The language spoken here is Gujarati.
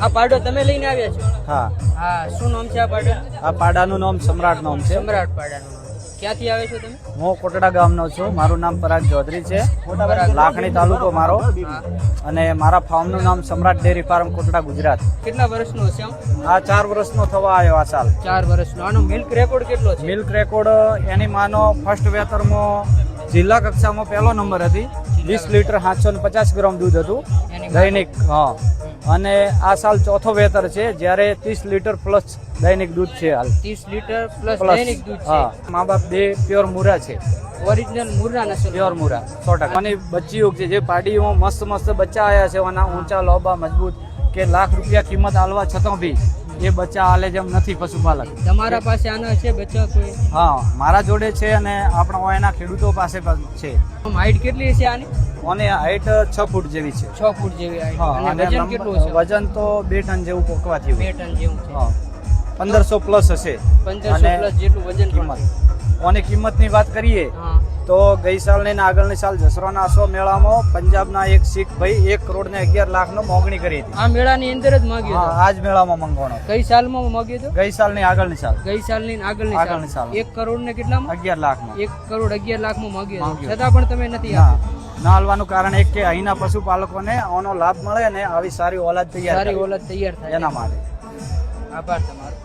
આ પાડો તમે લઈને આવ્યા છો? હા હા, શું નામ છે આ પાડો? આ પાડાનું નામ સમ્રાટ નામ છે. સમ્રાટ પાડાનું નામ. ક્યાંથી આવે છો તમે? હું કોટડા ગામનો છું. મારું નામ પરાગ ચૌધરી છે. લાખણી તાલુકો મારો. અને મારા ફાર્મનું નામ સમ્રાટ ડેરી ફાર્મ કોટડા ગુજરાત. કેટલા વર્ષનો છે આમ? આ 4 વર્ષનો થવા આવ્યો આ સાલ. 4 વર્ષનો. આનો મિલ્ક રેકોર્ડ કેટલો છે? મિલ્ક રેકોર્ડ એની માનો ફર્સ્ટ વેતરમાં જિલ્લા કક્ષામાં પહેલો નંબર હતી. 20 લીટર 750 ગ્રામ દૂધ હતું દૈનિક. હા, અને આ સાલ ચોથો વેતર છે જ્યારે 30 લીટર પ્લસ દૈનિક દૂધ છે હાલ. 30 લીટર પ્લસ પ્લસ. દૈનિક દૂધ છે. હા, મા બાપ બે પ્યોર મુરા છે. ઓરિજિનલ મુર્રા નસલ. પ્યોર મુરા 100%. અને બચ્ચીઓ છે જે પાડીઓમાં મસ્ત મસ્ત બચ્ચા આવ્યા છે એના ઊંચા લોબા મજબૂત કે લાખ રૂપિયા કિંમત આલવા છતાં બી એ બચ્ચા હાલે જેમ નથી પશુપાલક. તમારા પાસે આના છે બચ્ચા કોઈ? હા, મારા જોડે છે અને આપણા એના ખેડૂતો પાસે પણ છે. હાઈટ કેટલી છે આની? અને હાઈટ 6 ફૂટ જેવી છે. 6 ફૂટ જેવી હાઈટ. હા, અને વજન કેટલું છે? વજન તો 2 ટન જેવું પોકવાથી 2 ટન જેવું છે. હા, 1500 પ્લસ હશે. 1500 પ્લસ જેટલું વજન કિંમત. અને કિંમતની વાત કરીએ હા, તો ગઈ સાલની ને આગળની સાલ જસરોના અશ્વ મેળામાં પંજાબના એક શીખ ભાઈ 1 કરોડ ને 11 લાખનો મોગણી કરી હતી. આ મેળાની અંદર જ માંગ્યો હા, હતો? આજ મેળામાં મંગવાનો. કઈ સાલમાં માંગ્યો હતો? ગઈ સાલની આગળની સાલ. ગઈ સાલની ને આગળની આગળની સાલ. 1 કરોડ ને કેટલામાં? 11 લાખમાં. 1 કરોડ 11 લાખમાં માંગ્યો હતો. માંગ્યો. છતાં પણ તમે નથી ના આપ્યો. ના હાલવાનું કારણ એક કે અહીંના પશુપાલકોને આનો લાભ મળે ને આવી સારી ઓલાદ તૈયાર સારી કરે. ઓલાદ તૈયાર થાય એના માટે. આભાર તમારો.